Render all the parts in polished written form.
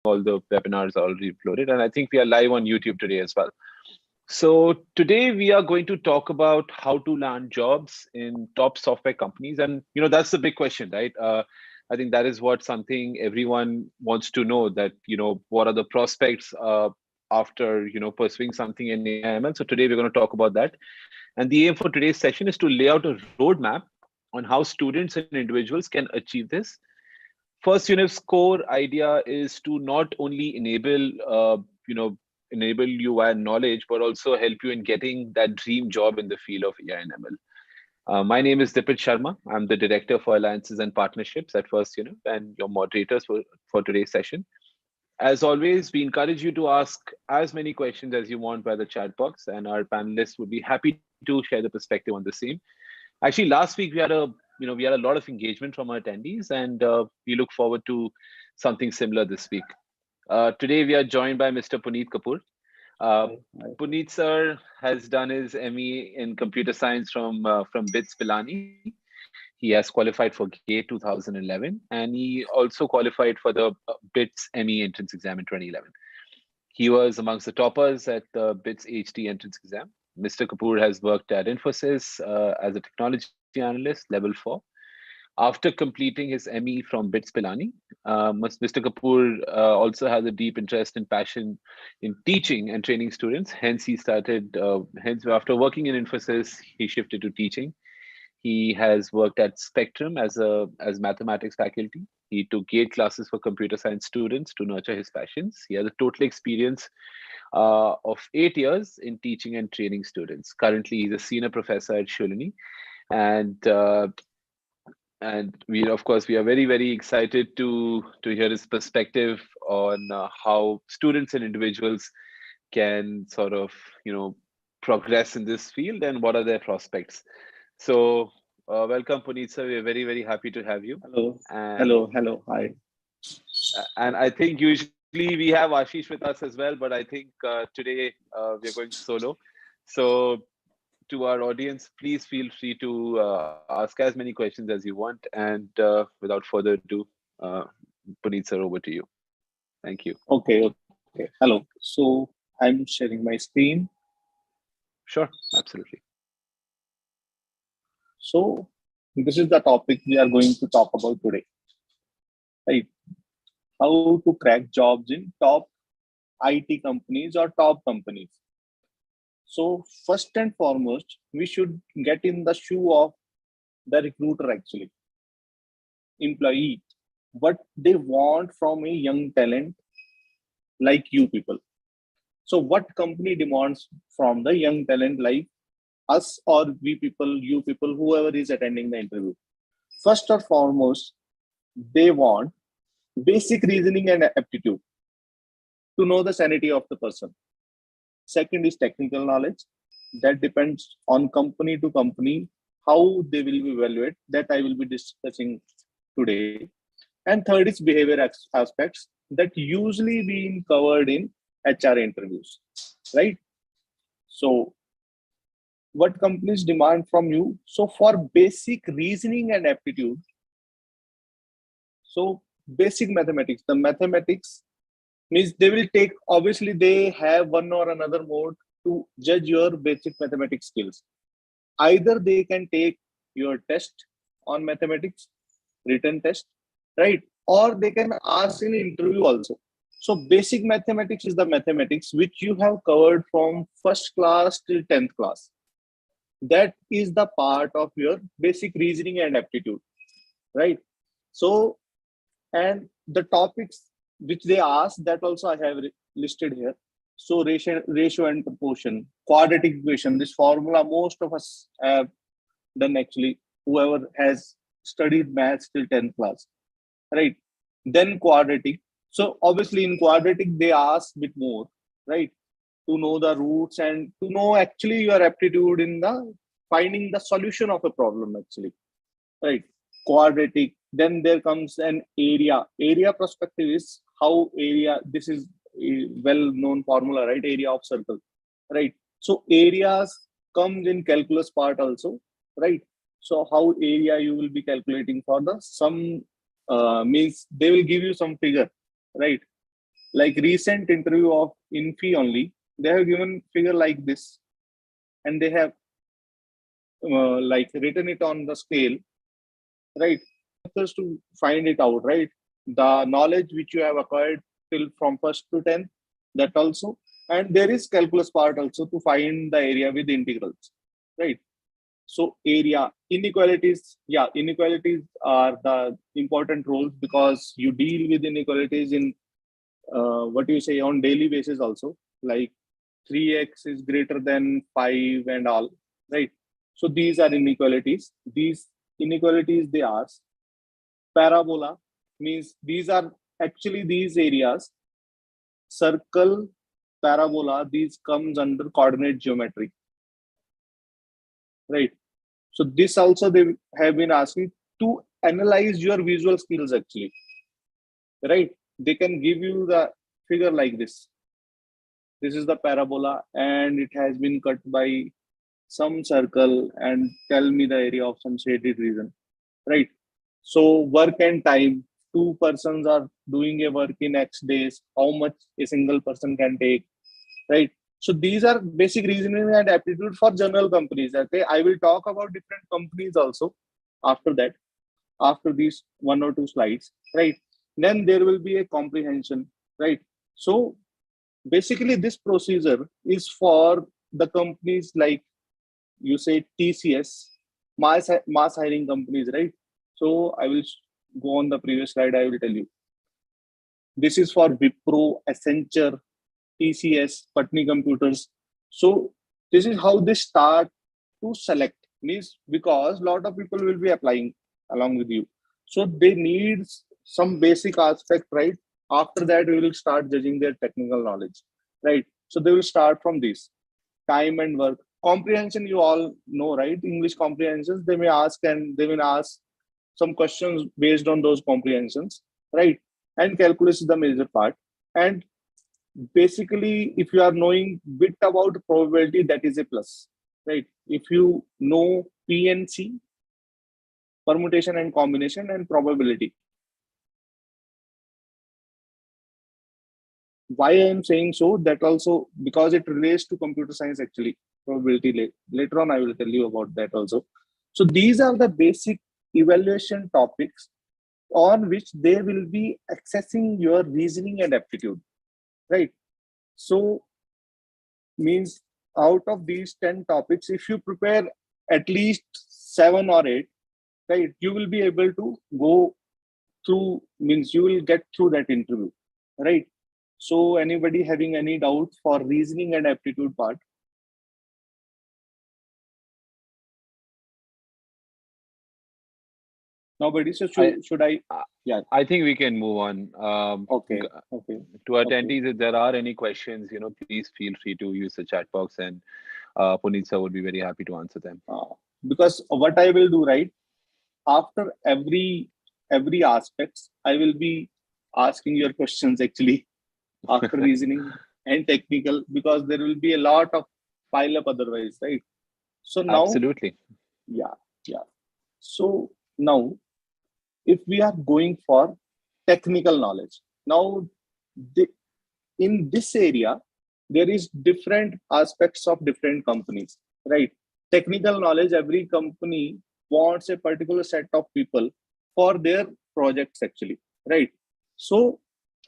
all the webinars are already uploaded, and I think we are live on YouTube today as well. So today we are going to talk about how to land jobs in top software companies, and that's the big question, right? I think that is what something everyone wants to know. That what are the prospects after pursuing something in AIML. So today we're going to talk about that, and the aim for today's session is to lay out a roadmap on how students and individuals can achieve this. FirstUniv's core idea is to not only enable you via knowledge, but also help you in getting that dream job in the field of AI and ML. My name is Dipit Sharma. I'm the Director for Alliances and Partnerships at FirstUniv and your moderators for today's session. As always, we encourage you to ask as many questions as you want by the chat box, and our panelists would be happy to share the perspective on the same. Actually, last week we had a lot of engagement from our attendees, and we look forward to something similar this week. Today we are joined by Mr. Puneet Kapoor. Puneet sir has done his ME in computer science from BITS Pilani. He has qualified for GATE 2011, and he also qualified for the BITS ME entrance exam in 2011. He was amongst the toppers at the BITS HD entrance exam. Mr. Kapoor has worked at Infosys as a technology analyst, level 4. After completing his ME from BITS Pilani, Mr. Kapoor also has a deep interest and passion in teaching and training students. Hence, after working in Infosys, he shifted to teaching. He has worked at Spectrum as mathematics faculty. He took GATE classes for computer science students to nurture his passions. He has a total experience of 8 years in teaching and training students. Currently, he's a senior professor at Shoolini, and we are very, very excited to hear his perspective on how students and individuals can sort of progress in this field and what are their prospects. So welcome, Puneet sir. We're very, very happy to have you. Hello. Hi. And I think usually we have Ashish with us as well, but I think today we're going solo. So to our audience, please feel free to ask as many questions as you want. And without further ado, Puneet sir, over to you. Thank you. Okay. Hello. So I'm sharing my screen. Sure, absolutely. So this is the topic we are going to talk about today. Right? How to crack jobs in top IT companies or top companies. So first and foremost, we should get in the shoe of the recruiter, actually, employee, what they want from a young talent like you people. So what company demands from the young talent like us or we people, you people, whoever is attending the interview? First or foremost, they want basic reasoning and aptitude to know the sanity of the person. Second is technical knowledge. That depends on company to company, how they will be evaluated. That I will be discussing today. And third is behavior aspects that usually being covered in HR interviews, right? So what companies demand from you? So for basic reasoning and aptitude, so basic mathematics, the mathematics means they will take, obviously they have one or another mode to judge your basic mathematics skills. Either they can take your test on mathematics, written test, right? Or they can ask in interview also. So basic mathematics is the mathematics which you have covered from first class till 10th class. That is the part of your basic reasoning and aptitude, right? So, and the topics which they ask, that also I have listed here. So ratio and proportion, quadratic equation, this formula most of us have done actually, whoever has studied maths till 10th class, right? Then quadratic. So obviously in quadratic, they ask bit more, right? To know the roots and to know actually your aptitude in the finding the solution of a problem actually, right? Quadratic. Then there comes an area. Area perspective is how area, this is a well-known formula, right? Area of circle, right? So areas comes in calculus part also, right? So how area you will be calculating for the some means they will give you some figure, right? Like recent interview of Infi only, they have given figure like this, and they have like written it on the scale, right? Just to find it out, right? The knowledge which you have acquired till from first to 10th, that also, and there is calculus part also to find the area with integrals, right? So area inequalities, yeah, inequalities are the important roles because you deal with inequalities in what do you say on daily basis also, like 3x is greater than 5 and all, right? So these are inequalities. These inequalities they ask. Parabola means these are actually these areas, circle, parabola, these comes under coordinate geometry, right? So this also they have been asking to analyze your visual skills actually, right? They can give you the figure like this. This is the parabola and it has been cut by some circle and tell me the area of some shaded region, right? So work and time, two persons are doing a work in X days, how much a single person can take, right? So these are basic reasoning and aptitude for general companies. Okay, I will talk about different companies also after that, after these one or two slides, right? Then there will be a comprehension, right? So basically this procedure is for the companies like you say TCS, mass hiring companies, right? So I will go on the previous slide. I will tell you. This is for Wipro, Accenture, TCS, Patni Computers. So this is how they start to select. Means because a lot of people will be applying along with you. So they need some basic aspect, right? After that, we will start judging their technical knowledge, right? So they will start from this time and work. Comprehension, you all know, right? English comprehensions, they may ask and they will ask some questions based on those comprehensions, right? And calculus is the major part. And basically, if you are knowing bit about probability, that is a plus, right? If you know PNC, permutation and combination, and probability. Why I am saying so, that also because it relates to computer science actually, probability. Later on, I will tell you about that also. So these are the basic evaluation topics on which they will be accessing your reasoning and aptitude, right? So means out of these 10 topics, if you prepare at least 7 or 8, right, you will be able to go through, means you will get through that interview, right? So anybody having any doubt for reasoning and aptitude part? Nobody. So should I? Yeah. I think we can move on. Okay. Okay. To attendees, if there are any questions, please feel free to use the chat box, and Puneet sir would be very happy to answer them. Because what I will do, right, after every aspects, I will be asking your questions actually after reasoning and technical, because there will be a lot of pile up otherwise, right? So now, Absolutely. yeah. So now, if we are going for technical knowledge, now in this area, there is different aspects of different companies, right? Technical knowledge, every company wants a particular set of people for their projects actually, right? So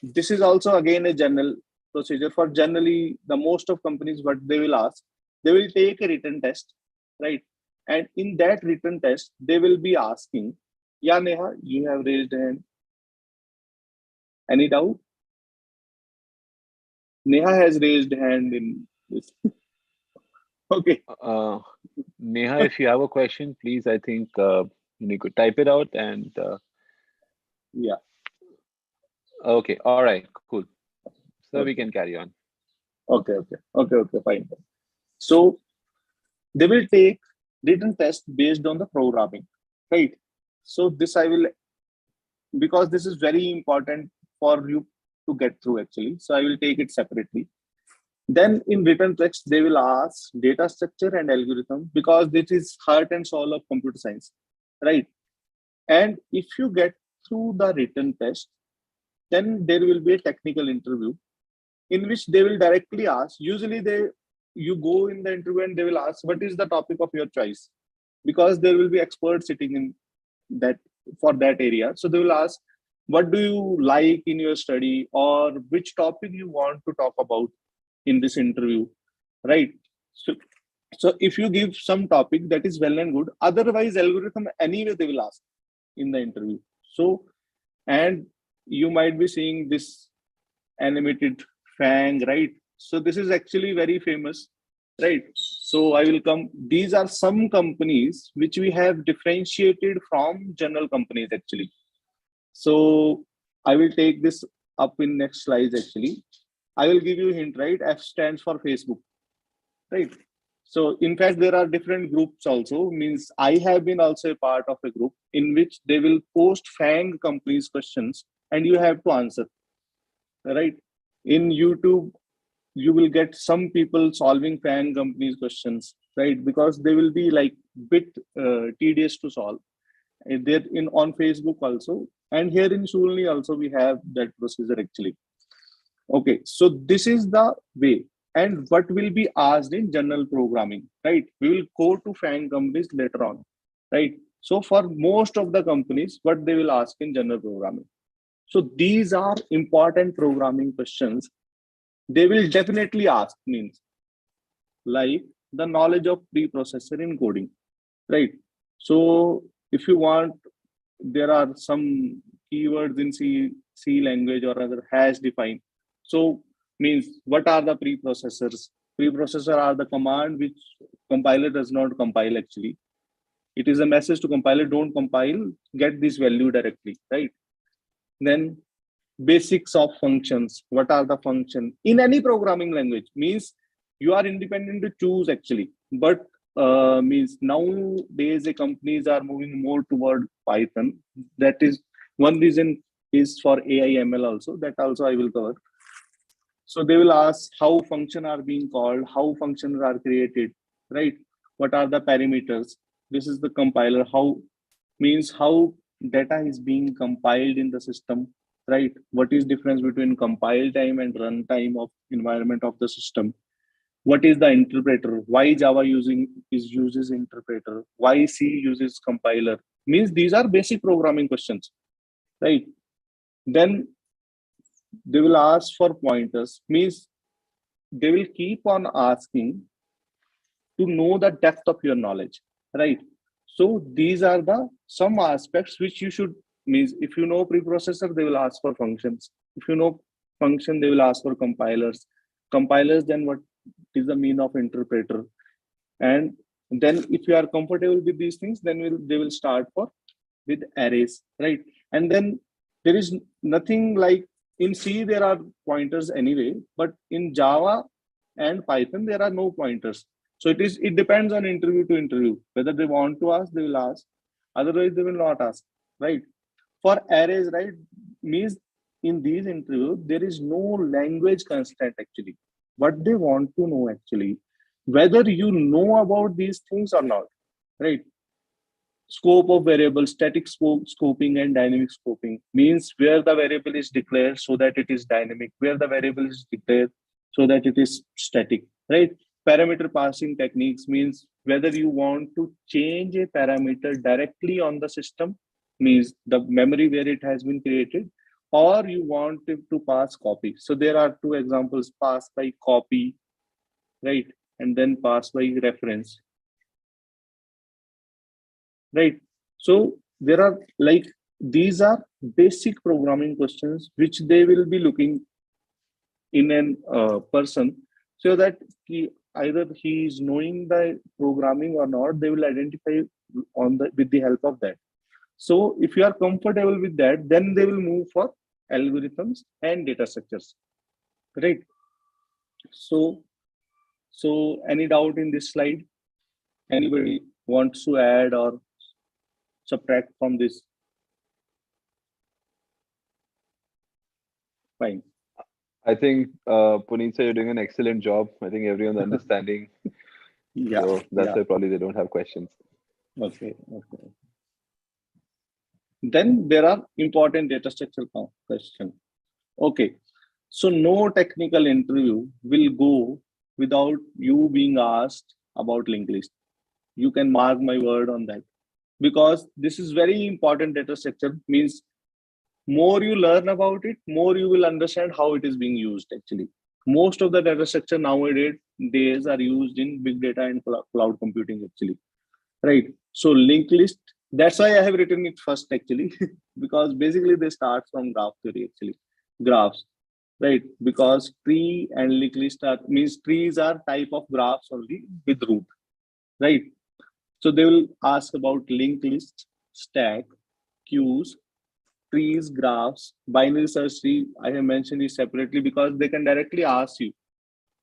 this is also again a general procedure for generally the most of companies. What they will ask, they will take a written test, right? And in that written test, they will be asking, yeah, Neha, you have raised hand. Any doubt? Neha has raised hand in this. Okay. Neha, if you have a question, please, I think you could type it out and. Yeah. Okay. All right. Cool. So we Okay. can carry on. Okay. Fine. So they will take written test based on the programming, right? So this I will, because this is very important for you to get through actually. So I will take it separately. Then in written text, they will ask data structure and algorithm, because this is heart and soul of computer science, right? And if you get through the written test, then there will be a technical interview in which they will directly ask. Usually you go in the interview and they will ask, what is the topic of your choice? Because there will be experts sitting in that for that area. So they will ask, what do you like in your study, or which topic you want to talk about in this interview, right? So if you give some topic, that is well and good. Otherwise, algorithm anyway they will ask in the interview. So, and you might be seeing this animated fang, right? So this is actually very famous, right? So I will come. These are some companies which we have differentiated from general companies actually. So I will take this up in next slides actually. I will give you a hint, right? F stands for Facebook, right? So in fact, there are different groups also. Means I have been also a part of a group in which they will post FANG companies questions and you have to answer, right? In YouTube, you will get some people solving FANG companies questions, right? Because they will be like bit tedious to solve. They're in on Facebook also, and here in Shoolini also we have that procedure actually. Okay, so this is the way. And what will be asked in general programming, right? We will go to FANG companies later on, right? So for most of the companies, what they will ask in general programming. So these are important programming questions. They will definitely ask, means like the knowledge of preprocessor in coding, right? So if you want, there are some keywords in C language or other hash defined. So means what are the preprocessors? Preprocessor are the command which compiler does not compile actually. It is a message to compiler, don't compile, get this value directly, right? Then basics of functions. What are the function? In any programming language means you are independent to choose actually, but means nowadays the companies are moving more toward Python. That is one reason is for AI ML also. That also I will cover. So they will ask how function are being called, how functions are created, right? What are the parameters? This is the compiler. How means how data is being compiled in the system, right? What is difference between compile time and run time of environment of the system? What is the interpreter? Why Java uses interpreter? Why C uses compiler? Means these are basic programming questions, right? Then they will ask for pointers, means they will keep on asking to know the depth of your knowledge, right? So these are the some aspects which you should, means if you know preprocessor, they will ask for functions. If you know function, they will ask for compilers. Compilers, then what is the mean of interpreter? And then if you are comfortable with these things, then they will start for with arrays, right? And then there is nothing like in C there are pointers anyway, but in Java and Python there are no pointers. So it depends on interview to interview whether they want to ask, they will ask. Otherwise, they will not ask, right? For arrays, right, means in these interviews there is no language constraint actually. What they want to know actually, whether you know about these things or not, right? Scope of variable, static scoping and dynamic scoping means where the variable is declared so that it is dynamic, where the variable is declared so that it is static, right? Parameter passing techniques means whether you want to change a parameter directly on the system, means the memory where it has been created, or you want it to pass copy. So there are two examples, pass by copy, right? And then pass by reference, right? So there are like, these are basic programming questions which they will be looking in an person, so that either he is knowing the programming or not, they will identify on the with the help of that. So if you are comfortable with that, then they will move for algorithms and data structures, right? So any doubt in this slide? Anybody wants to add or subtract from this? Fine. I think Puneet sir, you're doing an excellent job. I think everyone's understanding. Yeah. So that's Yeah. why probably they don't have questions. Okay. Then there are important data structure questions. Okay. So no technical interview will go without you being asked about linked list. You can mark my word on that, because this is very important. Data structure means more you learn about it, more you will understand how it is being used actually. Most of the data structure nowadays days are used in big data and cloud computing actually, right? So linked list, that's why I have written it first actually, because basically they start from graph theory actually, graphs, right? Because tree and linked list are, means trees are type of graphs only with root, right? So they will ask about linked list, stack, queues, trees, graphs, binary search tree. I have mentioned it separately because they can directly ask you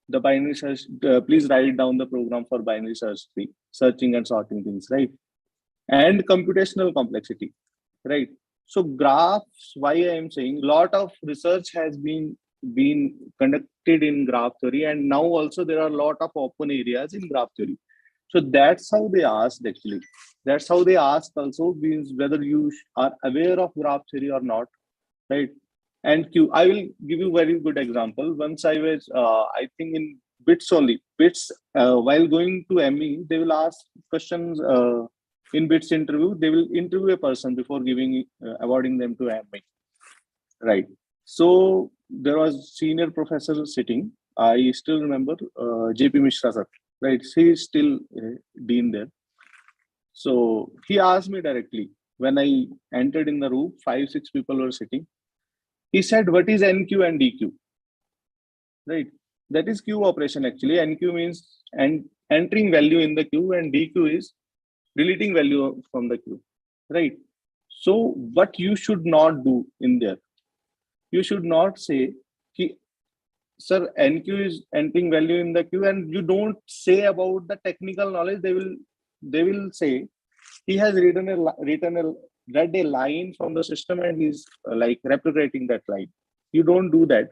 the binary search. Please write down the program for binary search tree, searching and sorting things, right? And computational complexity, right? So graphs, why I am saying lot of research has been conducted in graph theory, and now also there are a lot of open areas in graph theory. So that's how they asked actually. That's how they ask also, means whether you are aware of graph theory or not, right? And Q, I will give you very good example. Once I was, I think in bits only, bits, while going to ME, they will ask questions in bits interview. They will interview a person before giving, awarding them to ME, right? So there was senior professor sitting. I still remember JP Mishra sir, right? He is still dean there. So he asked me directly when I entered in the room. 5, 6 people were sitting. He said, "What is NQ and DQ?" Right? That is queue operation actually. NQ means and entering value in the queue, and DQ is deleting value from the queue. Right? So what you should not do in there, you should not say, "Sir, NQ is entering value in the queue," and you don't say about the technical knowledge. They will say he has read a line from the system, and he's like replicating that line. You don't do that.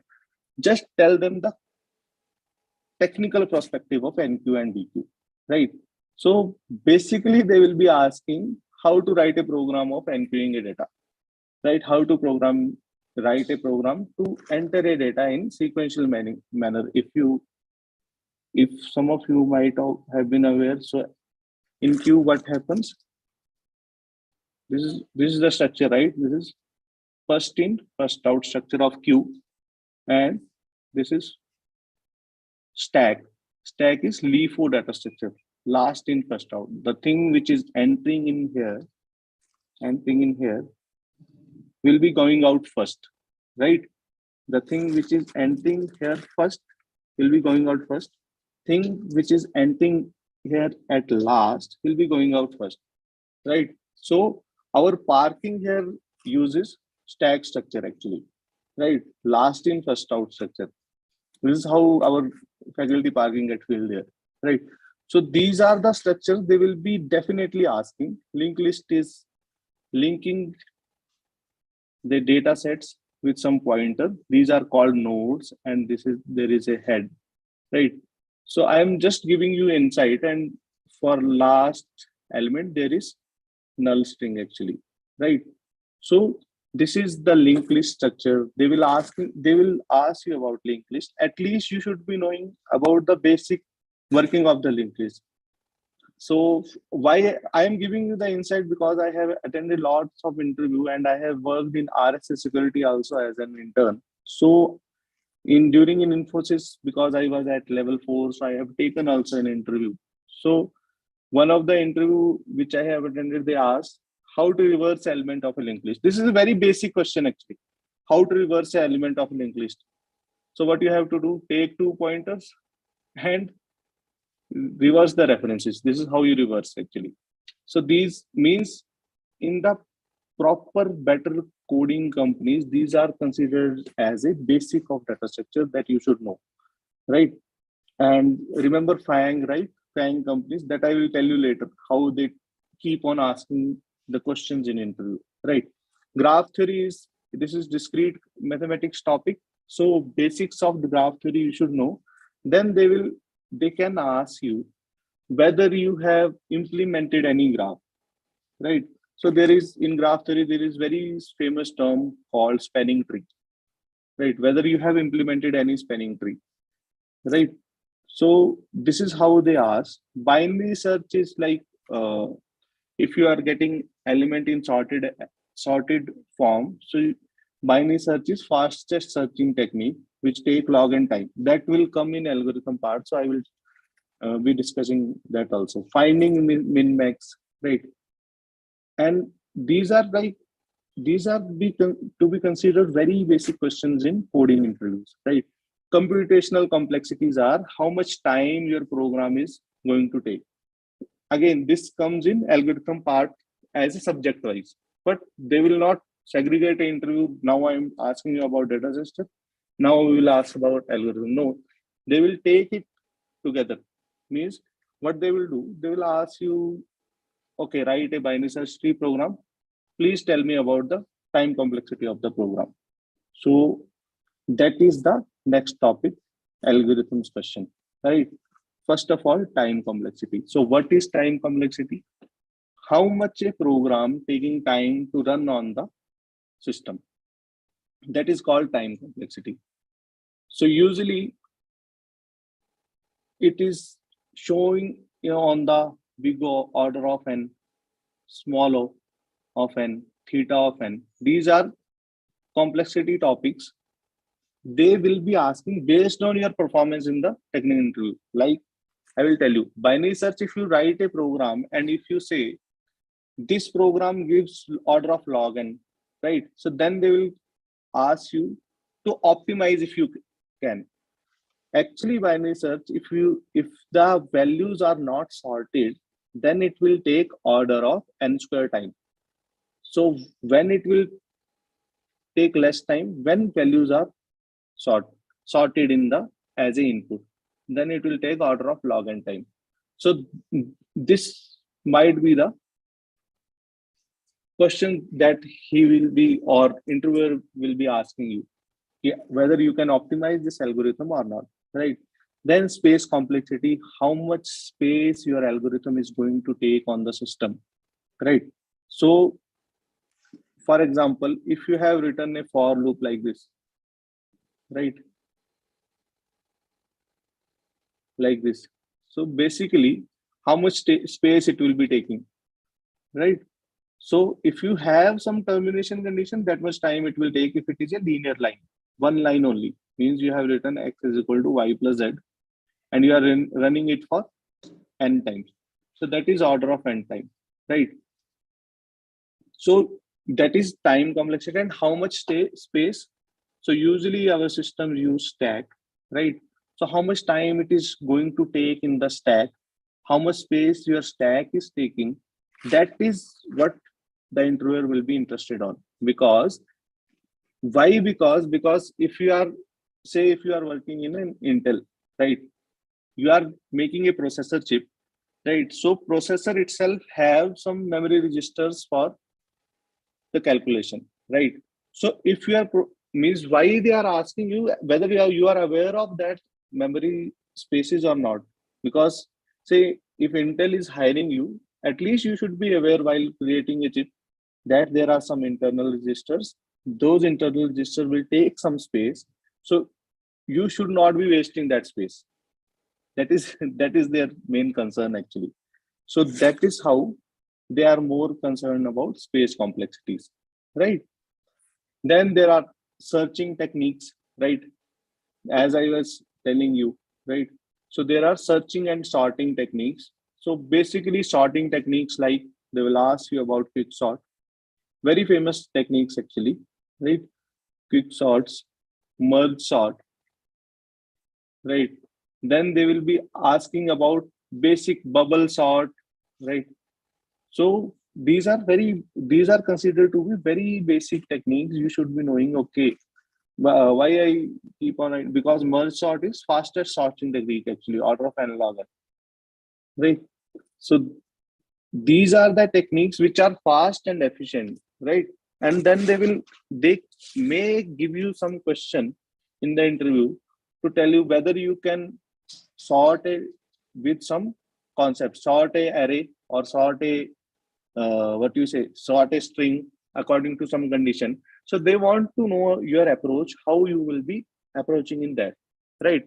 Just tell them the technical perspective of NQ and DQ, right? So basically, they will be asking how to write a program of NQing a data, right? How to write a program to enter a data in sequential manner. If some of you might have been aware, so in queue, what happens? This is the structure, right? This is first in, first out structure of queue, and this is stack. Stack is LIFO data structure, last in, first out. The thing which is entering in here will be going out first, right? The thing which is entering here first will be going out first. Thing which is entering here at last will be going out first, right? So our parking here uses stack structure actually, right? Last in, first out structure. This is how our faculty parking get filled there, right? So these are the structures they will be definitely asking. Linked list is linking the data sets with some pointer. These are called nodes, and there is a head, right? So I am just giving you insight, and for last element there is null string actually, right? So this is the linked list structure. They will ask you about linked list. At least you should be knowing about the basic working of the linked list. So why I am giving you the insight, because I have attended lots of interview, and I have worked in RSA security also as an intern. So in during in Infosys, because I was at level 4, so I have taken also an interview. So one of the interview which I have attended, they asked how to reverse element of a linked list. This is a very basic question actually. How to reverse an element of a linked list. So what you have to do, take 2 pointers and reverse the references. This is how you reverse actually. So these means in the proper better coding companies, these are considered as a basic of data structure that you should know, right? And remember FANG, right? FANG companies, that I will tell you later how they keep on asking the questions in interview, right? Graph theory is, this is discrete mathematics topic. So basics of the graph theory you should know. Then they can ask you whether you have implemented any graph, right? So there is in graph theory, there is very famous term called spanning tree. right? Whether you have implemented any spanning tree, right? So this is how they ask. Binary search is like, if you are getting element in sorted form, so binary search is fastest searching technique which take log and time. That will come in algorithm part. So I will be discussing that also. Finding min max, right? And these are like, to be considered very basic questions in coding interviews, right? Computational complexities are how much time your program is going to take. Again, this comes in algorithm part as a subject wise, but they will not segregate an interview. Now I'm asking you about data system, now we will ask about algorithm. No, they will take it together. Means what they will do, they will ask you, okay, write a binary search tree program, please tell me about the time complexity of the program. So that is the next topic, algorithms question, right? First of all, time complexity. So what is time complexity? How much a program taking time to run on the system, that is called time complexity. So usually it is showing, on the big order of n, small o of n, theta of n. These are complexity topics. They will be asking based on your performance in the technical interview. Like I will tell you, binary search, if you write a program and if you say this program gives order of log n, right? So then they will ask you to optimize if you can. Actually, binary search, if the values are not sorted, then it will take order of n square time. So when it will take less time, when values are sorted in the as a input, then it will take order of log n time. So this might be the question that he will be, or interviewer will be asking you, whether you can optimize this algorithm or not, right? Then space complexity, how much space your algorithm is going to take on the system, right? So for example, if you have written a for loop like this, right, like this, so basically how much space it will be taking, right? So if you have some termination condition, that much time it will take. If it is a linear line, one line only, means you have written x is equal to y plus z, and you are running it for n times. So that is order of n time, right? So that is time complexity. And how much space? So usually our systems use stack, right? So how much time it is going to take in the stack, how much space your stack is taking, that is what the interviewer will be interested on. Because why? Because if you are, say if you are working in an Intel, right, you are making a processor chip, right? So processor itself have some memory registers for the calculation, right? So if you are means, why they are asking you whether you are aware of that memory spaces or not. Because say if Intel is hiring you, at least you should be aware while creating a chip that there are some internal registers. Those internal registers will take some space, so you should not be wasting that space. That is that is their main concern actually. So that is how they are more concerned about space complexities, right? Then there are searching techniques, right? As I was telling you, right? So there are searching and sorting techniques. So basically sorting techniques, like they will ask you about quick sort, very famous techniques actually, right? Quick sorts, merge sort, right? Then they will be asking about basic bubble sort, right? So these are considered to be very basic techniques you should be knowing. Okay, why I keep on it? Because merge sort is fastest sorting technique actually, order of analog, right? So these are the techniques which are fast and efficient, right? And then they may give you some question in the interview to tell you whether you can sort a with some concept, sort a array or sort a what you say, sort a string according to some condition. So they want to know your approach, how you will be approaching in that, right?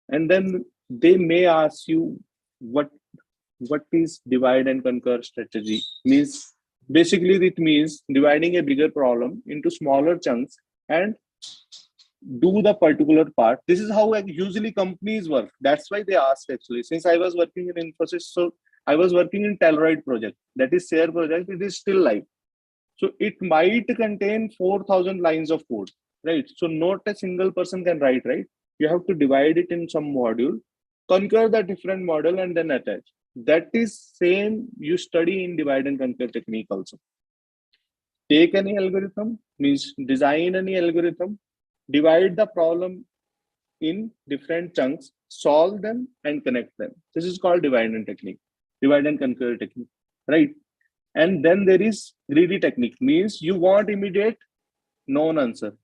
And then they may ask you what is divide and conquer strategy means. Basically it means dividing a bigger problem into smaller chunks and do the particular part. This is how usually companies work. That's why they ask actually. Since I was working in Infosys, so I was working in Telluride project. That is share project. It is still live. So it might contain 4,000 lines of code, right? So not a single person can write, right? You have to divide it in some module, conquer the different model, and then attach. That is same you study in divide and conquer technique also. Take any algorithm, means design any algorithm, divide the problem in different chunks, solve them and connect them. This is called divide and conquer technique, right? And then there is greedy technique, means you want immediate known answer,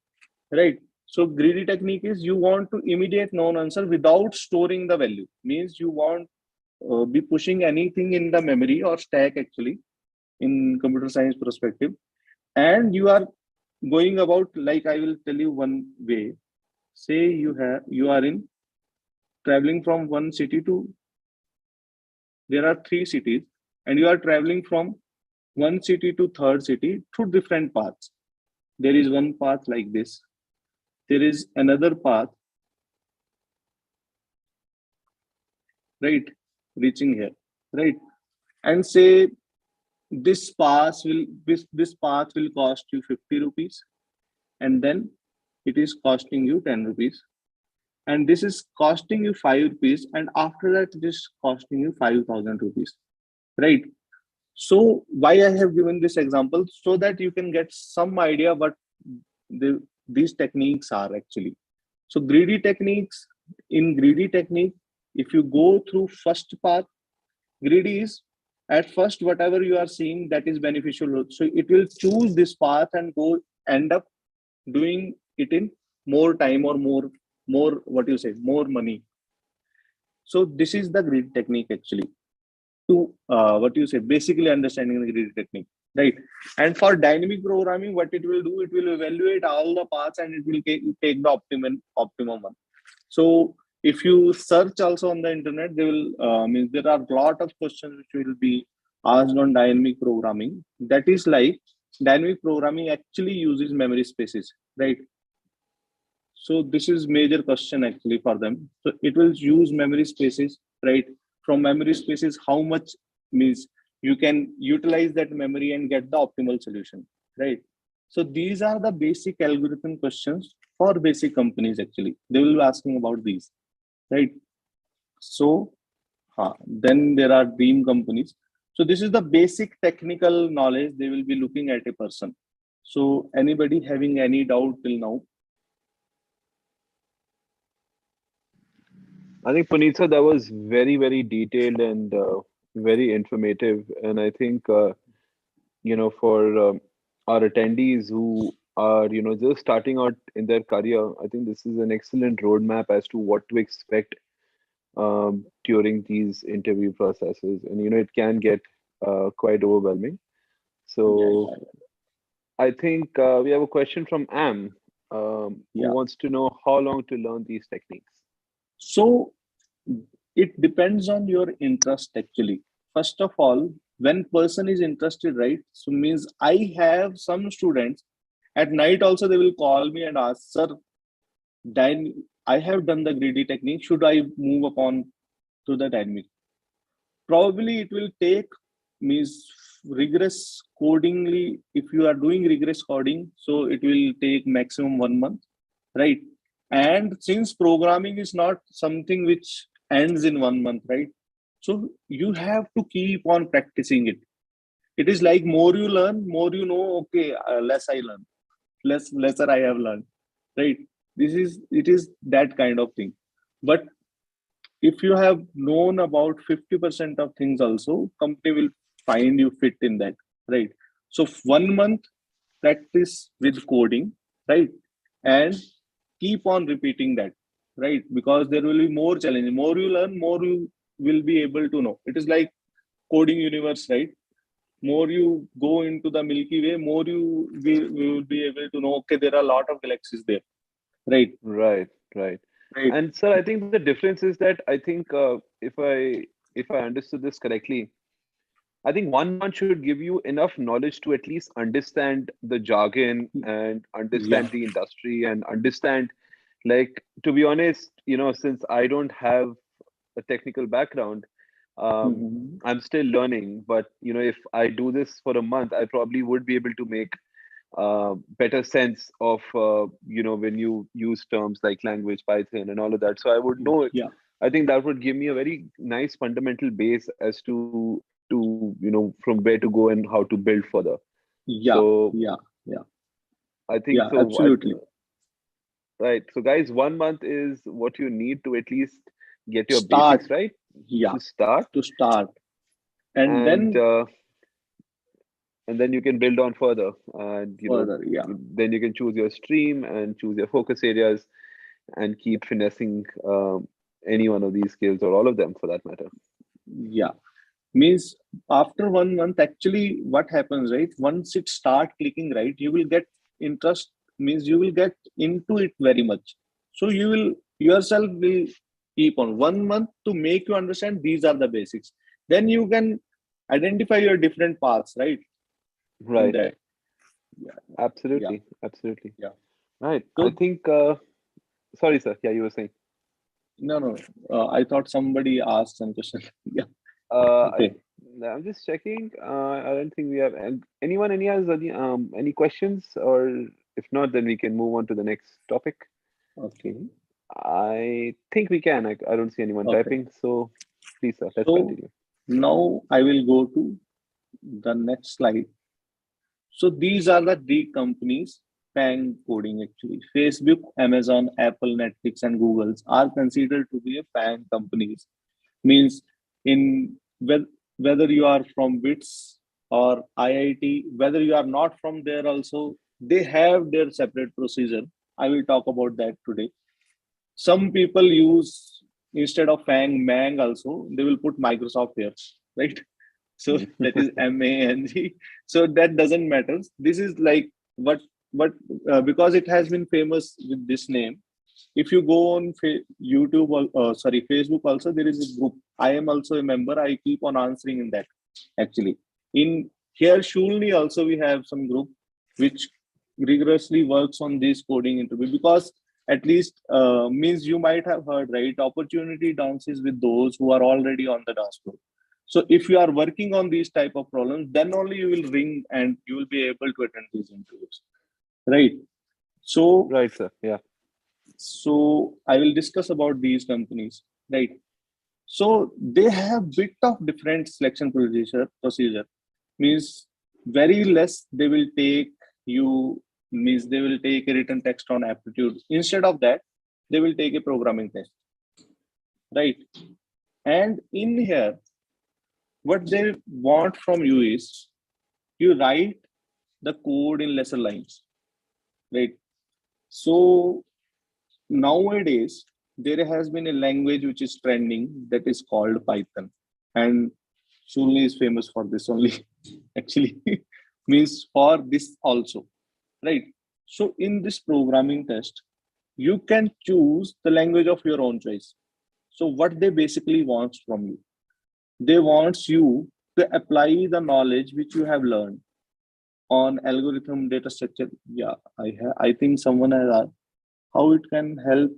right? So greedy technique is you want to immediate known answer without storing the value, means you want be pushing anything in the memory or stack actually in computer science perspective. And you are going about, like I will tell you one way. Say you are in traveling from one city to, there are three cities, and you are traveling from one city to third city through different paths. There is one path like this. There is another path, right? Reaching here, right? And say this path will cost you 50 rupees, and then it is costing you 10 rupees, and this is costing you 5 rupees, and after that it is costing you 5,000 rupees, right? So why I have given this example, so that you can get some idea what these techniques are actually. So in greedy technique, if you go through first path, greedy is at first whatever you are seeing that is beneficial. So it will choose this path and go end up doing it in more time or more what you say, more money. So this is the greedy technique actually, to what you say, basically understanding the greedy technique, right? And for dynamic programming, what it will do, it will evaluate all the paths and it will take the optimum one. So if you search also on the internet, they will means there are a lot of questions which will be asked on dynamic programming. That is like dynamic programming actually uses memory spaces, right? So this is major question actually for them. So it will use memory spaces, right? From memory spaces, how much means you can utilize that memory and get the optimal solution, right? So these are the basic algorithm questions for basic companies actually. They will be asking about these, right? So then there are dream companies. So this is the basic technical knowledge they will be looking at a person. So anybody having any doubt till now? I think Puneet sir, that was very, very detailed and very informative. And I think for our attendees who are just starting out in their career, I think this is an excellent roadmap as to what to expect during these interview processes. And it can get quite overwhelming. So I think we have a question from Am, who wants to know how long to learn these techniques. So it depends on your interest actually. First of all, when person is interested, right? So means I have some students at night also they will call me and ask, sir, I have done the greedy technique. Should I move upon to the dynamic? Probably it will take means rigorous codingly. If you are doing rigorous coding, so it will take maximum 1 month, right? And since programming is not something which ends in 1 month, right? So you have to keep on practicing it. It is like more you learn, more you know. Okay, less I learn, lesser I have learned, right? It is that kind of thing. But if you have known about 50% of things also, company will find you fit in that, right? So 1 month practice with coding, right? And keep on repeating that, right? Because there will be more challenge. More you learn, more you will be able to know. It is like coding universe, right? more you go into the Milky Way, more we will be able to know, okay, there are a lot of galaxies there, right? Right, right. Right. And sir, I think the difference is that I think if I understood this correctly, I think 1 month should give you enough knowledge to at least understand the jargon and Yeah. understand the industry and understand, like, to be honest, since I don't have a technical background, Mhm. I'm still learning. But if I do this for a month, I probably would be able to make better sense of when you use terms like language, Python, and all of that. So I would know. Yeah. I think that would give me a very nice fundamental base as to from where to go and how to build further. Yeah. So Yeah. Yeah. I think Yeah. so. Absolutely. Right. So guys, 1 month is what you need to at least get your Start. basics right Yeah. to start, To start, and and then uh, and then you can build on further, and further. Yeah. then you can choose your stream and choose your focus areas and keep finessing any one of these skills or all of them for that matter. Yeah. Means after 1 month, actually, what happens, right? Once it start clicking, right, you will get interest. Means you will get into it very much. So you will yourself will keep on 1 month to make you understand these are the basics. Then you can identify your different paths, right? In Right. that. Yeah. Yeah. Absolutely. Absolutely. Yeah. Right. I So think. Sorry, sir. Yeah, you were saying. no, no. I thought somebody asked some question. Yeah. Uh, I, Okay. I'm just checking. I don't think we have anyone. Any questions, or if not, then we can move on to the next topic. Okay. I think we can. I don't see anyone Okay. typing. So please, sir, let's So continue. now I will go to the next slide. So these are the three companies FANG coding actually. Facebook, Amazon, Apple, Netflix, and Google's are considered to be a FANG companies. Means in whether you are from BITS or IIT, whether you are not from there also, they have their separate procedure. I will talk about that today. Some people use instead of FANG, MANG also, they will put Microsoft here, right? So that is MANG. So that doesn't matter. This is like what because it has been famous with this name. If you go on YouTube or Facebook also, there is a group. I am also a member. I keep on answering in that. Actually, in here Shoolini also we have some group which rigorously works on this coding interview, because at least means you might have heard, right, opportunity dances with those who are already on the dance floor. So if you are working on these type of problems, then only you will ring and you will be able to attend these interviews, right? So Right, sir. Yeah. I will discuss about these companies, right? So they have bit of different selection procedure. Means very less they will take you, means they will take a written text on aptitude. Instead of that, they will take a programming test, right? And in here, what they want from you is you write the code in lesser lines, right? So nowadays there has been a language which is trending, that is called Python, and Shulni is famous for this only. Actually, means for this also, right? So in this programming test, you can choose the language of your own choice. So what they basically wants from you, they wants you to apply the knowledge which you have learned on algorithm data structure. Yeah, I think someone has asked how it can help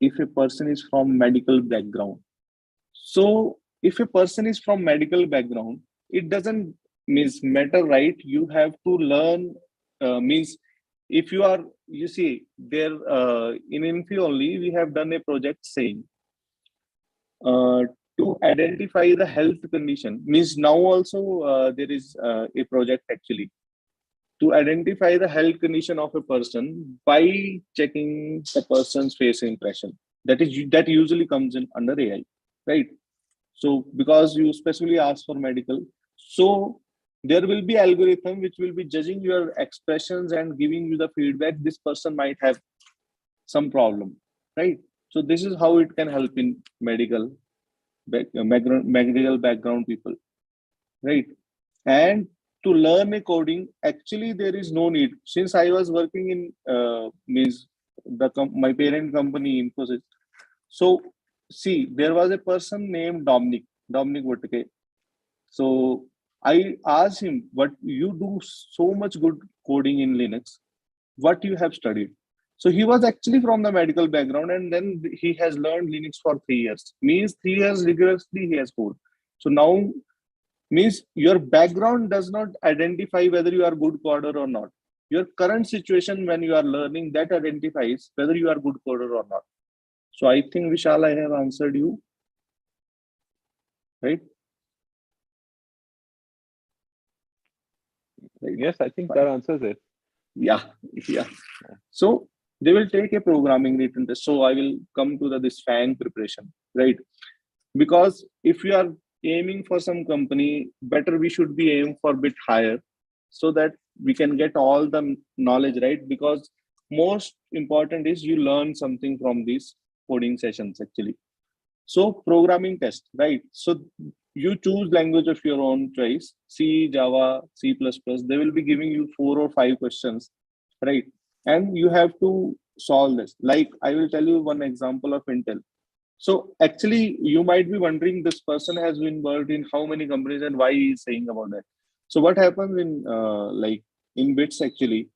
if a person is from medical background. So if a person is from medical background, it doesn't means matter, right? You have to learn, means if you are, you see there in Infi only we have done a project saying uh, to identify the health condition. Means now also there is a project actually to identify the health condition of a person by checking the person's face impression. That usually comes in under AI, right? So because you specifically ask for medical, so there will be algorithm which will be judging your expressions and giving you the feedback. This person might have some problem, right? So this is how it can help in medical medical background people, right? And to learn a coding, actually there is no need. Since I was working in means my parent company Infosys. So see, there was a person named Dominic Wottke. So I asked him, "What you do so much good coding in Linux? What you have studied?" So he was actually from the medical background, and then he has learned Linux for 3 years. Means 3 years rigorously he has coded. So now means your background does not identify whether you are good coder or not. Your current situation when you are learning, that identifies whether you are good coder or not. So I think, Vishal, I have answered you, right? Right. Yes, I think that Fine. answers it. Yeah, yeah. So they will take a programming written test. So I will come to this FANG preparation, right? Because if you are aiming for some company, better we should be aim for a bit higher, so that we can get all the knowledge, right? Because most important is you learn something from these coding sessions actually. So programming test, right? So you choose language of your own choice, C, Java, C++. They will be giving you 4 or 5 questions, right? And you have to solve this. Like I will tell you one example of Intel. So actually, you might be wondering, this person has been worked in how many companies and why he is saying about that. So what happens in like in bits actually,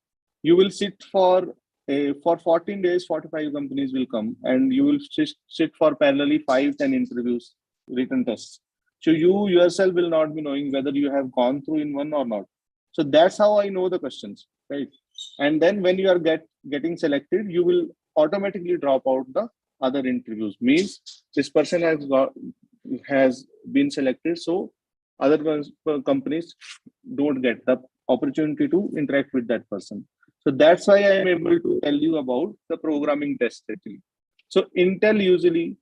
you will sit for 14 days, 45 companies will come, and you will sit for parallelly 5-10 interviews, written tests. So you yourself will not be knowing whether you have gone through in one or not. So that's how I know the questions, right? And then when you are getting selected, you will automatically drop out the other interviews. Means this person has been selected, so other companies don't get the opportunity to interact with that person. So that's why I am able to tell you about the programming test actually. So Intel,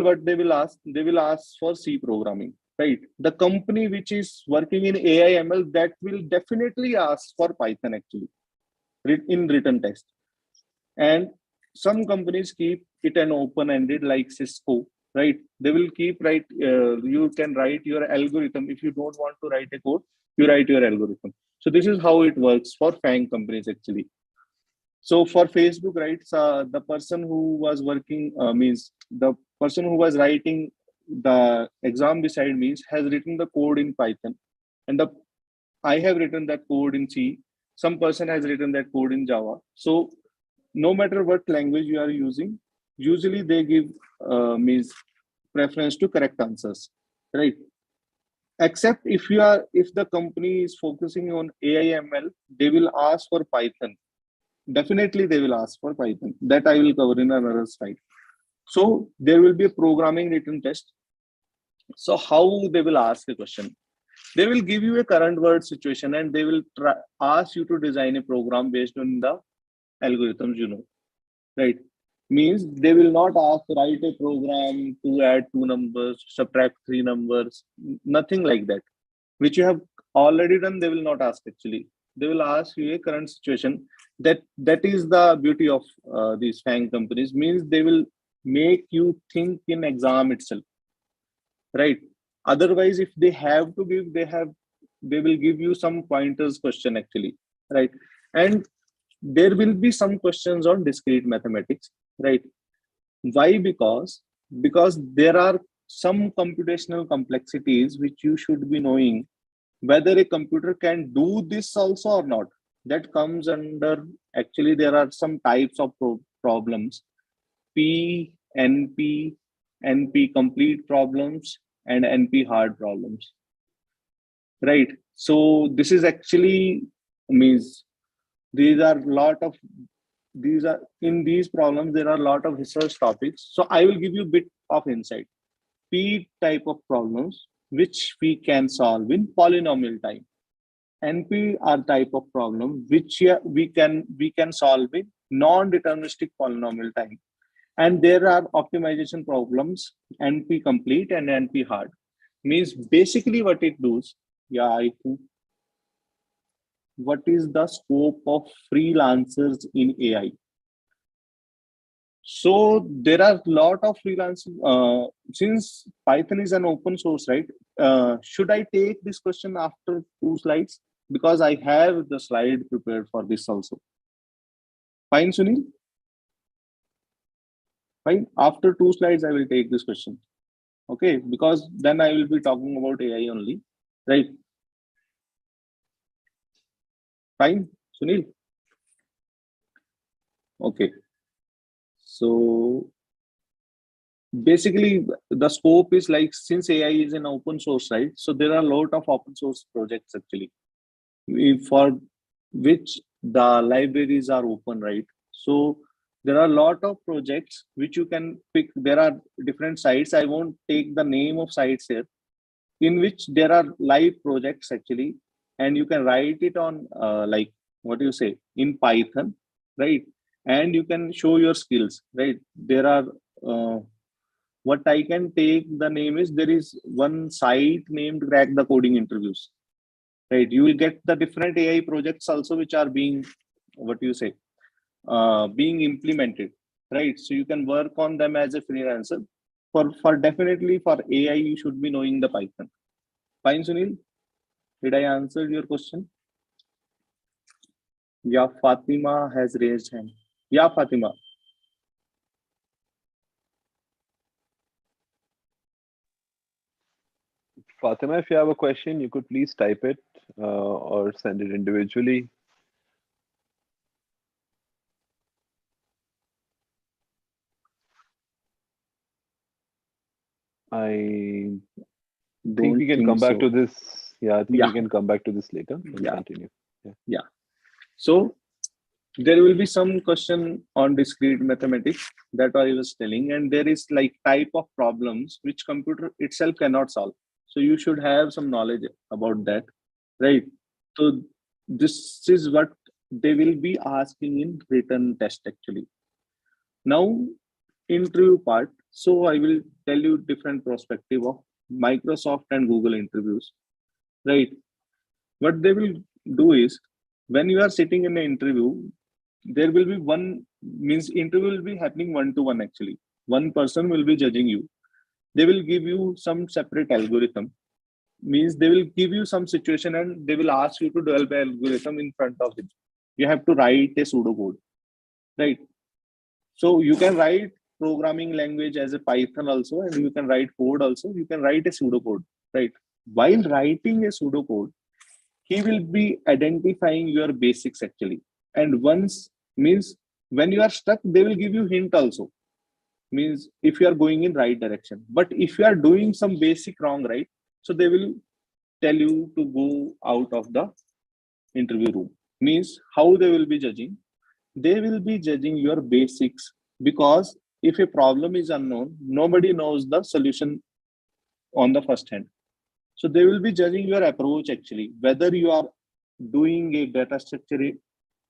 what they will ask for C programming, right? The company which is working in AI ML, that will definitely ask for Python actually in written text. And some companies keep it an open-ended, like Cisco, right? They will keep you can write your algorithm. If you don't want to write a code, you write your algorithm. So this is how it works for FANG companies actually. So for Facebook, right, the person who was working means the person who was writing the exam beside me has written the code in Python, and the I have written that code in C. Some person has written that code in Java. So no matter what language you are using, usually they give means preference to correct answers, right? Except if the company is focusing on AI ML, they will ask for Python. Definitely, they will ask for Python. That I will cover in another slide. So there will be a programming written test. So how they will ask a question? They will give you a current world situation, and they will ask you to design a program based on the algorithms you know, right? Means they will not ask write a program to add 2 numbers, subtract 3 numbers, nothing like that. Which you have already done, they will not ask actually. They will ask you a current situation. That is the beauty of these FANG companies. Means they will make you think in exam itself, right? Otherwise, if they have to give, they will give you some pointers question actually, right? And there will be some questions on discrete mathematics, right? Why? Because there are some computational complexities which you should be knowing whether a computer can do this also or not. That comes under, actually there are some types of problems: P, NP, NP complete problems, and NP hard problems, right? So this is actually means these are lot of these are in these problems there are a lot of research topics. So I will give you a bit of insight. P type of problems which we can solve in polynomial time. NP are type of problem which we can solve in non-deterministic polynomial time. And there are optimization problems, NP complete and NP hard. Means basically what it does, yeah, I think, what is the scope of freelancers in AI? So there are a lot of freelancing. Since Python is an open source, right? Should I take this question after 2 slides? Because I have the slide prepared for this also. Fine, Sunil? Fine. After 2 slides, I will take this question. Okay, because then I will be talking about AI only, right? Fine, Sunil? Okay. So basically the scope is like, since AI is an open source, right? So there are a lot of open source projects actually, for which the libraries are open, right? So there are a lot of projects which you can pick. There are different sites. I won't take the name of sites here, in which there are live projects actually, and you can write it on like, what do you say, in Python, right? And you can show your skills, right? There are what I can take the name is, there is one site named Crack the Coding Interviews, right? You will get the different AI projects also which are being, what do you say, being implemented, right? So you can work on them as a freelancer. For definitely for AI, you should be knowing the Python. Fine, Sunil? Did I answer your question? Yeah, Fatima has raised hand. Yeah, Fatima. Fatima, if you have a question, you could please type it or send it individually. I think Don't we can think come back to so. this. Yeah, I think we Yeah, can come back to this later. We'll yeah, continue. Yeah. yeah. So there will be some question on discrete mathematics that I was telling, and there is like type of problems which computer itself cannot solve. So you should have some knowledge about that, right? So this is what they will be asking in written test actually. Now, interview part. So I will tell you different perspective of Microsoft and Google interviews, right? What they will do is, when you are sitting in an interview, there will be one, means interview will be happening one to one actually. One person will be judging you. They will give you some separate algorithm, means they will give you some situation and they will ask you to develop an algorithm in front of them. You have to write a pseudocode, right? So you can write programming language as a Python also, and you can write code also. You can write a pseudocode, right? While writing a pseudocode, he will be identifying your basics actually. And once, means when you are stuck, they will give you hint also. Means if you are going in right direction. But if you are doing some basic wrong, right? So they will tell you to go out of the interview room. Means how they will be judging? They will be judging your basics, because if a problem is unknown, nobody knows the solution on the first hand. So they will be judging your approach actually, whether you are doing a data structure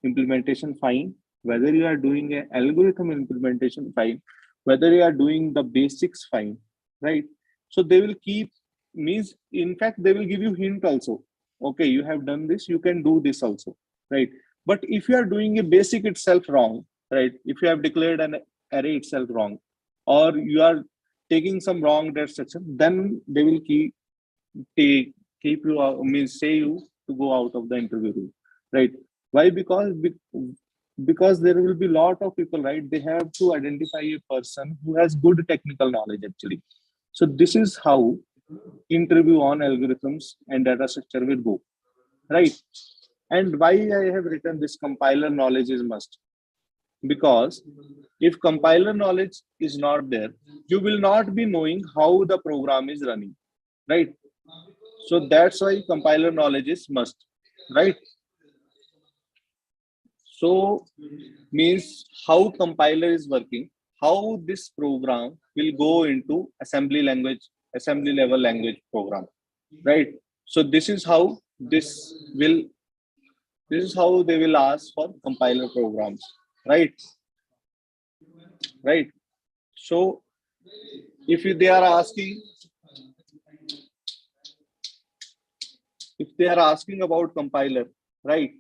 implementation fine, whether you are doing a algorithm implementation fine, whether you are doing the basics fine, right? So they will keep, means in fact they will give you hint also. Okay, you have done this, you can do this also, right? But if you are doing a basic itself wrong, right? If you have declared an array itself wrong, or you are taking some wrong data structure, then they will take keep you out, means say you to go out of the interview room, right? Why? Because there will be lot of people, right? They have to identify a person who has good technical knowledge actually. So this is how interview on algorithms and data structure will go, right? And why I have written this, compiler knowledge is must, because if compiler knowledge is not there, you will not be knowing how the program is running, right? So that's why compiler knowledge is must, right? So means how compiler is working, how this program will go into assembly language, assembly level language program, right? So will this is how they will ask for compiler programs, right? Right. So they are asking, if they are asking about compiler, right?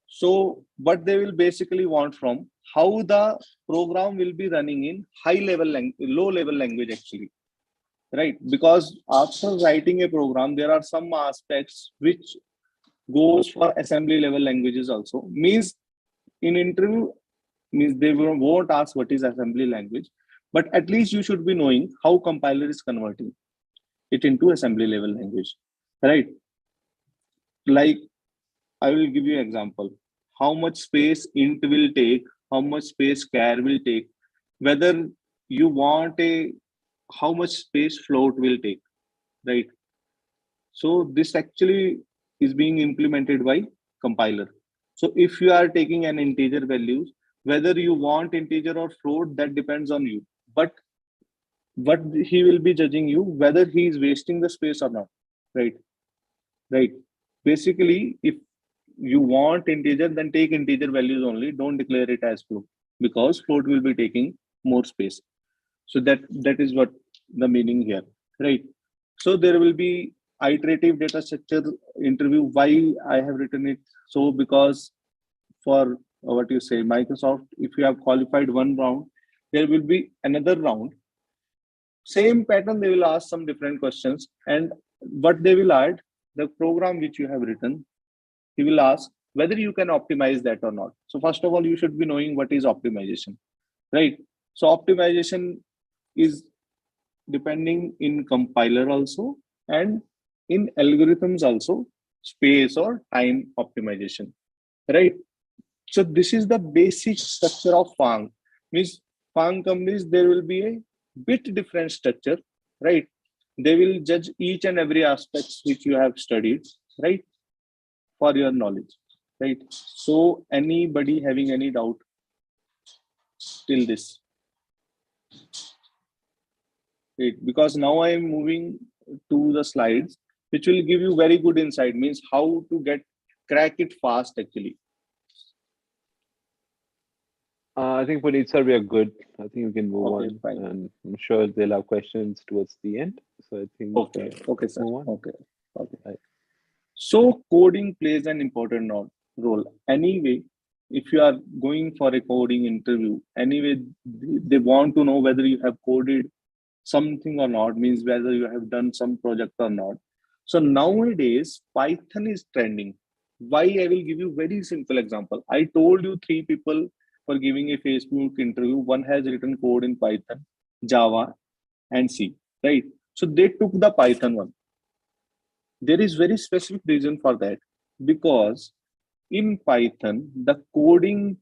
So what they will basically want from, how the program will be running in low level language actually, right? Because after writing a program, there are some aspects which goes for assembly level languages also. Means in interview, means they won't ask what is assembly language, but at least you should be knowing how compiler is converting it into assembly level language, right? Like I will give you an example. How much space int will take, how much space char will take, whether you want a, how much space float will take, right? So this actually is being implemented by compiler. So if you are taking an integer values, whether you want integer or float, that depends on you. But what he will be judging you, whether he is wasting the space or not, right? Right. Basically, if you want integer, then take integer values only. Don't declare it as float because float will be taking more space. So that is what the meaning here, right? So there will be iterative data structure interview. Why I have written it so? Because for what you say, Microsoft, if you have qualified one round, there will be another round. Same pattern, they will ask some different questions, and what they will add, the program which you have written, he will ask whether you can optimize that or not. So first of all, you should be knowing what is optimization, right? So optimization is depending in compiler also and in algorithms also, space or time optimization, right? So this is the basic structure of FANG. Means FANG companies, there will be a bit different structure, right? They will judge each and every aspects which you have studied, right? For your knowledge, right? So anybody having any doubt till this, right? Because now I am moving to the slides, which will give you very good insight, means how to get crack it fast actually. I think Puneet sir, we are good. I think we can move Okay, on, fine. and I'm sure they'll have questions towards the end. So I think Okay, okay, let's sir. move on. Okay, okay. Right. So coding plays an important role. Anyway, if you are going for a coding interview, anyway, they want to know whether you have coded something or not, means whether you have done some project or not. So nowadays, Python is trending. Why? I will give you very simple example. I told you three people for giving a Facebook interview. One has written code in Python, Java, and C, right? So they took the Python one. There is very specific reason for that, because in Python, the coding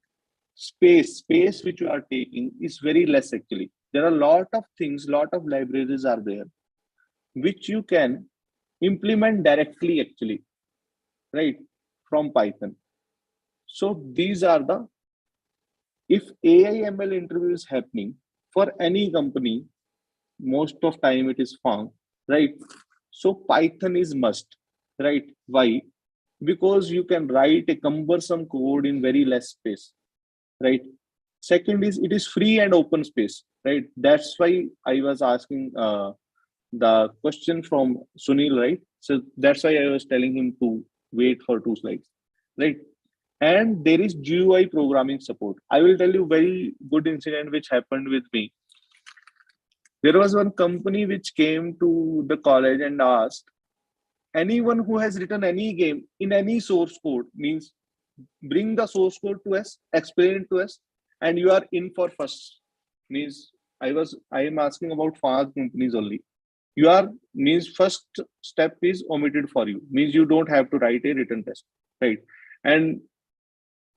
space which you are taking is very less actually. There are a lot of things, lot of libraries are there which you can implement directly actually, right, from Python. So these are the, if AI ML interview is happening for any company, most of time it is found, right? So Python is must, right? Why? Because you can write a cumbersome code in very less space, right? Second is it is free and open space, right? That's why I was asking the question from Sunil, right? So that's why I was telling him to wait for two slides, right? And there is GUI programming support. I will tell you very good incident which happened with me. There was one company which came to the college and asked anyone who has written any game in any source code, means bring the source code to us, explain it to us, and you are in for first. Means I am asking about fast companies only. You are, means first step is omitted for you. Means you don't have to write a written test, right? And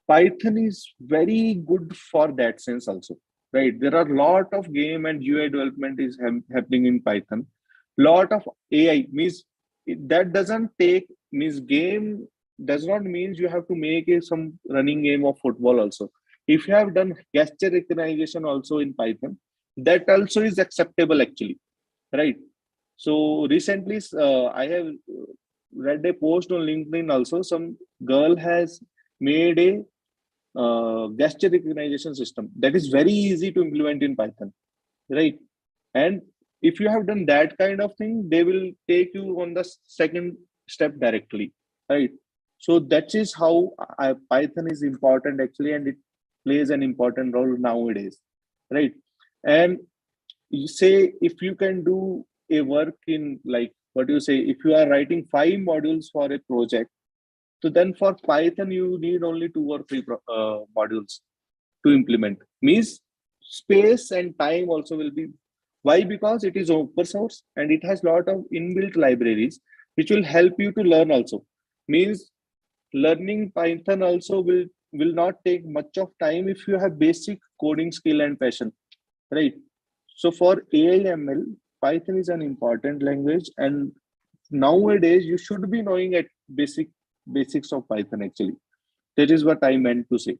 Python is very good for that sense also, right? There are a lot of game and UI development is happening in Python. Lot of AI, means that doesn't take, means game does not means you have to make some running game of football also. If you have done gesture recognition also in Python, that also is acceptable actually, right? So recently, I have read a post on LinkedIn also. Some girl has made a gesture recognition system that is very easy to implement in Python, right? And if you have done that kind of thing, they will take you on the second step directly, right? So that is how Python is important actually, and plays an important role nowadays, right? And you say if you can do a work in like what do you say, if you are writing 5 modules for a project, so then for Python you need only 2 or 3 modules to implement. Means space and time also will be, why? Because it is open source and it has lot of inbuilt libraries which will help you to learn also. Means learning Python also will not take much of time if you have basic coding skill and passion, right? So for AIML, Python is an important language, and nowadays you should be knowing at basics of Python actually. That is what I meant to say.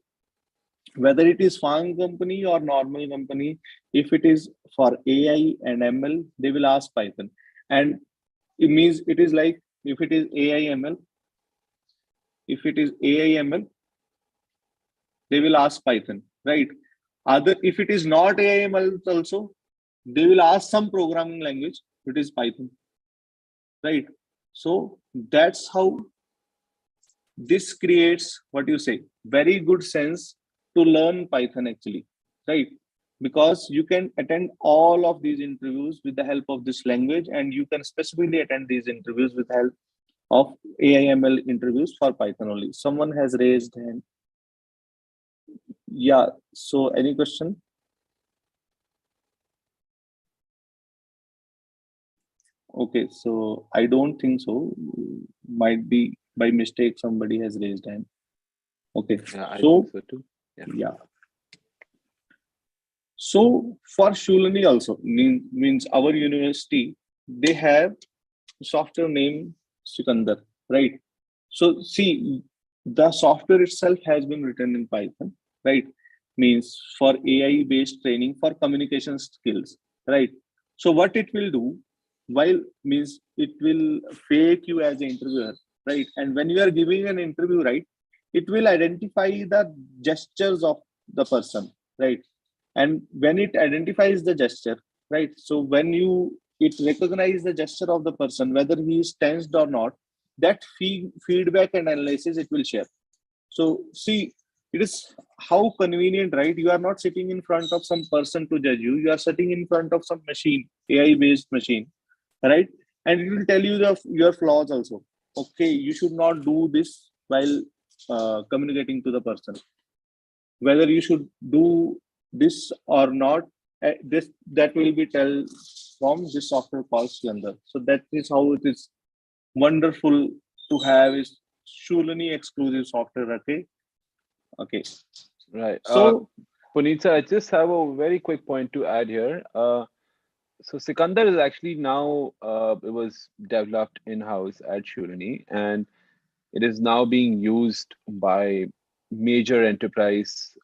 Whether it is farm company or normal company, if it is for AI and ML, they will ask Python. And it means it is like if it is AIML, if it is AIML, they will ask Python, right? Other if it is not AIML also, they will ask some programming language. It is Python, right? So that's how this creates what you say very good sense to learn Python actually, right? Because you can attend all of these interviews with the help of this language, and you can specifically attend these interviews with help of AIML interviews for Python only. Someone has raised hand. Yeah. So any question? Okay. So I don't think so. Might be by mistake somebody has raised hand. Okay. Yeah, I So think so too. Yeah. yeah. So for Shoolini also means our university, they have software name Sikandar, right? So see, the software itself has been written in Python, right? Means for AI based training for communication skills, right? So what it will do, while means it will fake you as an interviewer, right? And when you are giving an interview, right, it will identify the gestures of the person, right? And when it identifies the gesture, right, so when you it recognizes the gesture of the person whether he is tensed or not, that feedback and analysis it will share. So see, it is how convenient, right? You are not sitting in front of some person to judge you, you are sitting in front of some machine, AI based machine, right? And it will tell you your flaws also. Okay, you should not do this while communicating to the person, whether you should do this or not. This that will be tell from this software called Slender. So that is how it is wonderful to have is Shoolini exclusive software. Okay. Okay. Right. So Puneet sir, I just have a very quick point to add here. So Sikandar is actually now it was developed in-house at Shoolini, and it is now being used by major enterprise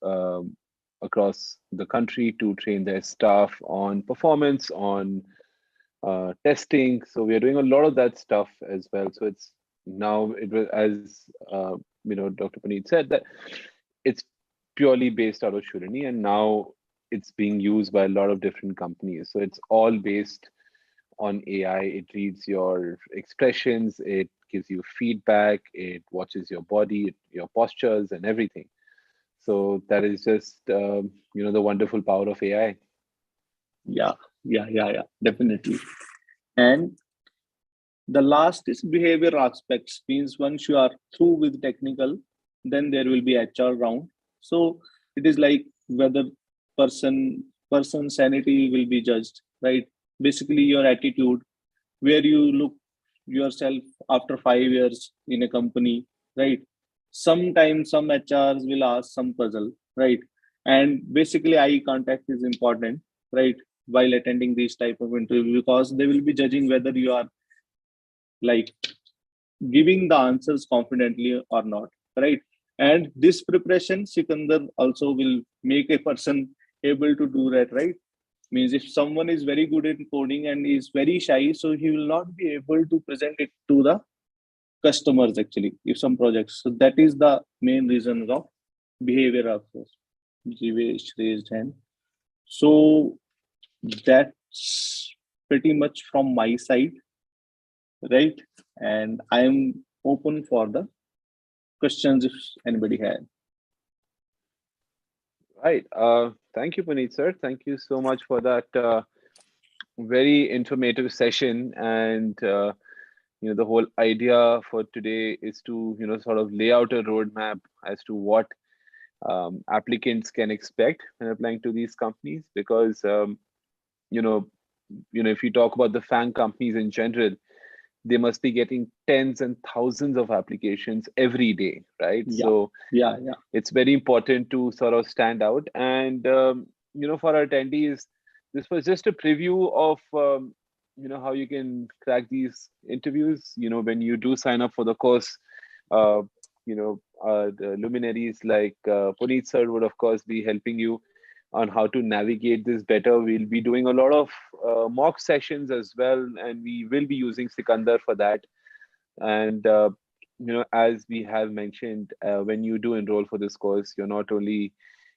across the country to train their staff on performance, on testing. So we are doing a lot of that stuff as well. So it's now it was as Dr. Puneet said that it's purely based out of Shoolini, and now it's being used by a lot of different companies. So it's all based on AI. It reads your expressions, it gives you feedback, it watches your body, your postures, and everything. So that is just the wonderful power of AI. yeah, definitely. And the last is behavior aspects, means once you are through with technical, then there will be HR round. So it is like whether person sanity will be judged, right? Basically your attitude, where you look yourself after 5 years in a company, right? Sometimes some HRs will ask some puzzle, right? And basically eye contact is important, right? While attending these type of interview, because they will be judging whether you are like giving the answers confidently or not, right? And this preparation, Sikandar, also will make a person able to do that, right? Means if someone is very good at coding and is very shy, so he will not be able to present it to the customers actually, if some projects. So that is the main reason of behavior of course. Jivesh raised hand. So that's pretty much from my side, right? And I'm open for the questions if anybody had. Right. Thank you, Puneet, sir. Thank you so much for that very informative session. And the whole idea for today is to sort of lay out a roadmap as to what applicants can expect when applying to these companies. Because you know if you talk about the FANG companies in general, they must be getting tens and thousands of applications every day, right? Yeah, So yeah. it's very important to sort of stand out. And for our attendees, this was just a preview of how you can crack these interviews. When you do sign up for the course, uh, the luminaries like Puneet sir would of course be helping you on how to navigate this better. We'll be doing a lot of mock sessions as well, and we will be using Sikandar for that. And as we have mentioned, when you do enroll for this course, you're not only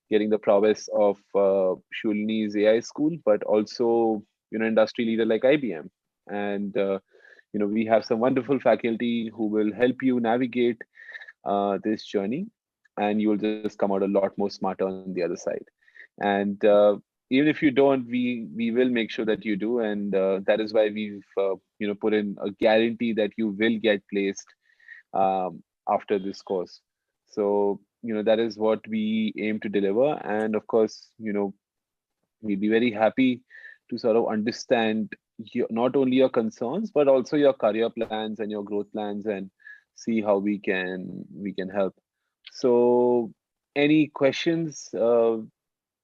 getting the prowess of Shoolini's AI school, but also industry leader like IBM. And we have some wonderful faculty who will help you navigate this journey, and you'll just come out a lot more smarter on the other side. And even if you don't, we will make sure that you do, and that is why we've put in a guarantee that you will get placed after this course. So that is what we aim to deliver. And of course, we'd be very happy to sort of understand not only your concerns but also your career plans and your growth plans, and see how we can help. So any questions,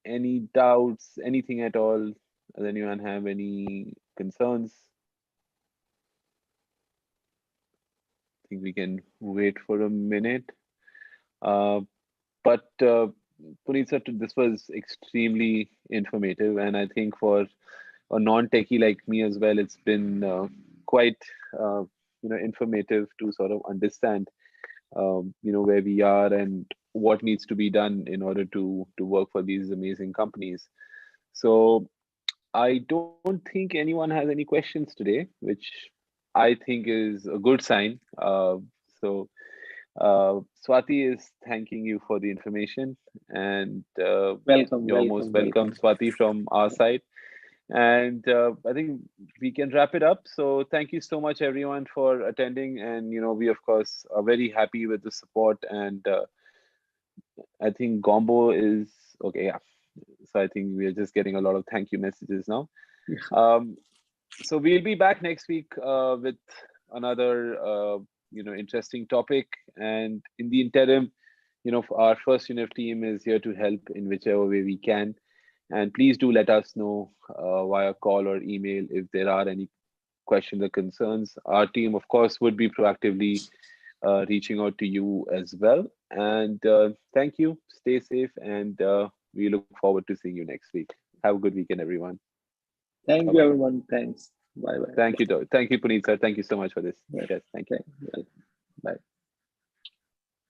any doubts, anything at all? Does anyone have any concerns? I think we can wait for a minute. uh, but Puneet sir, this was extremely informative, and I think for a non-techie like me as well, it's been quite uh, informative to sort of understand where we are and what needs to be done in order to work for these amazing companies. So I don't think anyone has any questions today, which I think is a good sign. So Swati is thanking you for the information, and Welcome, you're most welcome, welcome, welcome. Swati, from our side. And I think we can wrap it up. So thank you so much, everyone, for attending. And we of course are very happy with the support. And I think Gombo is okay. Yeah. So I think we are just getting a lot of thank you messages now. Um, so we'll be back next week with another interesting topic. And in the interim, our FirstUniv team is here to help in whichever way we can. And please do let us know via call or email if there are any questions or concerns. Our team, of course, would be proactively reaching out to you as well. And thank you. Stay safe, and we look forward to seeing you next week. Have a good weekend, everyone. Bye Thank you, bye. everyone. Thanks. Bye bye. Thank you, Puneet sir. Thank you so much for this. Bye. Yes, thank you. Thank you.